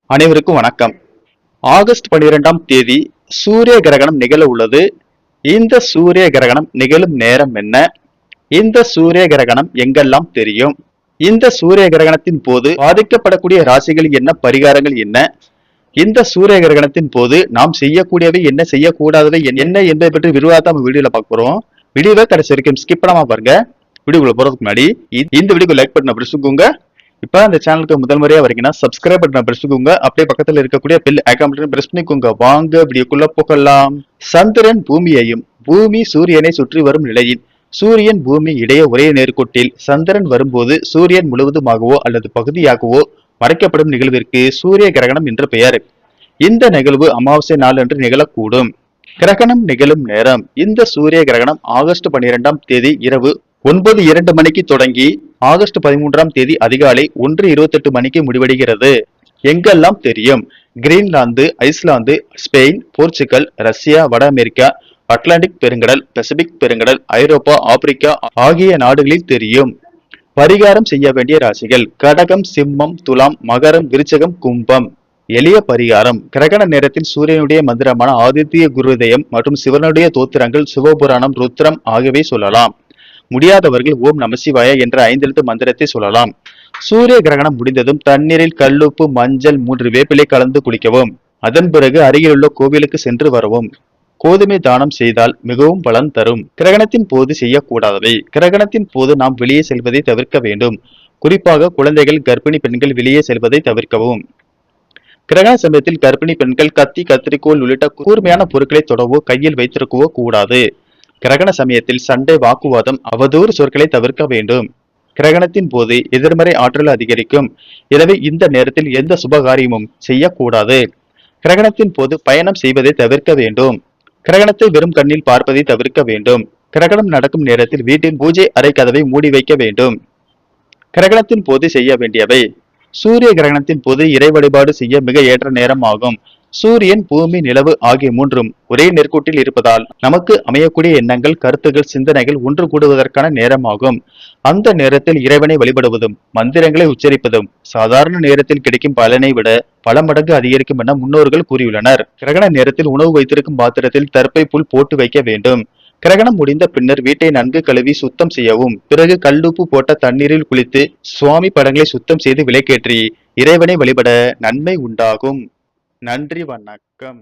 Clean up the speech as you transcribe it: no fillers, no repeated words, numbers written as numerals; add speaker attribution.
Speaker 1: அனைவருக்கும் வணக்கம். ஆகஸ்ட் 12ஆம் தேதி சூரிய கிரகணம் நிகழ உள்ளது. இந்த சூரிய கிரகணம் நிகழும் நேரம் என்ன? இந்த சூரிய கிரகணம் எங்கெல்லாம் தெரியும்? இந்த சூரிய கிரகணத்தின் போது பாதிக்கப்படக்கூடிய ராசிகள் என்ன, பரிகாரங்கள் என்ன? இந்த சூரிய கிரகணத்தின் போது நாம் செய்யக்கூடியவை என்ன, செய்யக்கூடாதவை என்ன என்பதை பற்றி விரிவாக நம்ம வீடியோல பார்க்க போறோம். வீடியோவை கடைசி வரைக்கும் ஸ்கிப் பண்ணாம பாருங்க. வீடியோக்குள்ள போறதுக்கு முன்னாடி இந்த வீடியோக்கு லைக் பட்டனை பிரசுக்குங்க. இப்ப அந்த சேனலுக்கு முதல் முறையா வரீங்கன்னா சப்ஸ்கிரைப் பட்டனை பிரஸ் பண்ணிக்கோங்க. அப்படியே பக்கத்துல இருக்கக்கூடிய பெல் ஐகான் பட்டனை பிரஸ் பண்ணிக்கோங்க. வாங்க வீடியோக்குள்ள போகலாம். சந்திரன் பூமியையும் பூமி சூரியனை சுற்றி வரும் நிலையில் சூரியன் பூமி இடையே ஒரே நேர்கோட்டில் சந்திரன் வரும்போது சூரியன் முழுவதுமாகவோ அல்லது பகுதியாகவோ மறைக்கப்படும் நிகழ்விற்கு சூரிய கிரகணம் என்று பெயர். இந்த நிகழ்வு அமாவாசை நாள் அன்று நிகழக்கூடும். கிரகணம் நிகழும் நேரம்: இந்த சூரிய கிரகணம் ஆகஸ்ட் 12ஆம் தேதி இரவு 9:02 மணிக்கு தொடங்கி ஆகஸ்ட் 13ஆம் தேதி அதிகாலை 1:28 மணிக்கு முடிவடைகிறது. எங்கெல்லாம் தெரியும்? Greenland, Iceland, Spain, Portugal, Russia, வட அமெரிக்கா, அட்லாண்டிக் பெருங்கடல், பசிபிக் பெருங்கடல், ஐரோப்பா, ஆப்பிரிக்கா ஆகிய நாடுகளில் தெரியும். பரிகாரம் செய்ய வேண்டிய ராசிகள்: கடகம், சிம்மம், துலாம், மகரம், விருச்சகம், கும்பம். எளிய பரிகாரம்: கிரகண நேரத்தில் சூரியனுடைய மந்திரமான ஆதித்ய குருதயம் மற்றும் சிவனுடைய தோத்திரங்கள், சிவபுராணம், ருத்ரம் ஆகியவை சொல்லலாம். முடியாதவர்கள் ஓம் நமசிவாய என்ற 5 எழுத்து மந்திரத்தை சொல்லலாம். சூரிய கிரகணம் முடிந்ததும் தண்ணீரில் கல்லுப்பு, மஞ்சள், 3 வேப்பிலை கலந்து குளிக்கவும். அதன் பிறகு அருகிலுள்ள கோவிலுக்கு சென்று வரவும். கோதுமை தானம் செய்தால் மிகவும் பலன் தரும். கிரகணத்தின் போது செய்யக்கூடாதவை: கிரகணத்தின் போது நாம் வெளியே செல்வதை தவிர்க்க வேண்டும். குறிப்பாக குழந்தைகள், கர்ப்பிணி பெண்கள் வெளியே செல்வதை தவிர்க்கவும். கிரகண சமயத்தில் கர்ப்பிணி பெண்கள் கத்தி, கத்திரிக்கோள் உள்ளிட்ட கூர்மையான பொருட்களை தொடவோ கையில் வைத்திருக்கவோ கூடாது. கிரகண சமயத்தில் சண்டை, வாக்குவாதம், அவதூறு சொற்களை தவிர்க்க வேண்டும். கிரகணத்தின் போது எதிர்மறை ஆற்றல் அதிகரிக்கும். எனவே இந்த நேரத்தில் எந்த சுபகாரியமும் செய்யக்கூடாது. கிரகணத்தின் போது பயணம் செய்வதை தவிர்க்க வேண்டும். கிரகணத்தை வெறும் கண்ணில் பார்ப்பதை தவிர்க்க வேண்டும். கிரகணம் நடக்கும் நேரத்தில் வீட்டின் பூஜை அறை கதவை மூடி வைக்க வேண்டும். கிரகணத்தின் போது செய்ய வேண்டியவை: சூரிய கிரகணத்தின் போது இறை வழிபாடு செய்ய மிக ஏற்ற நேரம் ஆகும். சூரியன், பூமி, நிலவு ஆகிய மூன்றும் ஒரே நெற்கூட்டில் இருப்பதால் நமக்கு அமையக்கூடிய எண்ணங்கள், கருத்துகள், சிந்தனைகள் ஒன்று கூடுவதற்கான நேரமாகும். அந்த நேரத்தில் இறைவனை வழிபடுவதும் மந்திரங்களை உச்சரிப்பதும் சாதாரண நேரத்தில் கிடைக்கும் பலனை விட பல மடங்கு அதிகரிக்கும் என முன்னோர்கள் கூறியுள்ளனர். கிரகண நேரத்தில் உணவு வைத்திருக்கும் பாத்திரத்தில் தர்ப்பை புல் போட்டு வைக்க வேண்டும். கிரகணம் முடிந்த பின்னர் வீட்டை நன்கு கழுவி சுத்தம் செய்யவும். பிறகு கல்லுப்பு போட்ட தண்ணீரில் குளித்து சுவாமி படங்களை சுத்தம் செய்து விளக்கேற்றி இறைவனை வழிபட நன்மை உண்டாகும். நன்றி, வணக்கம்.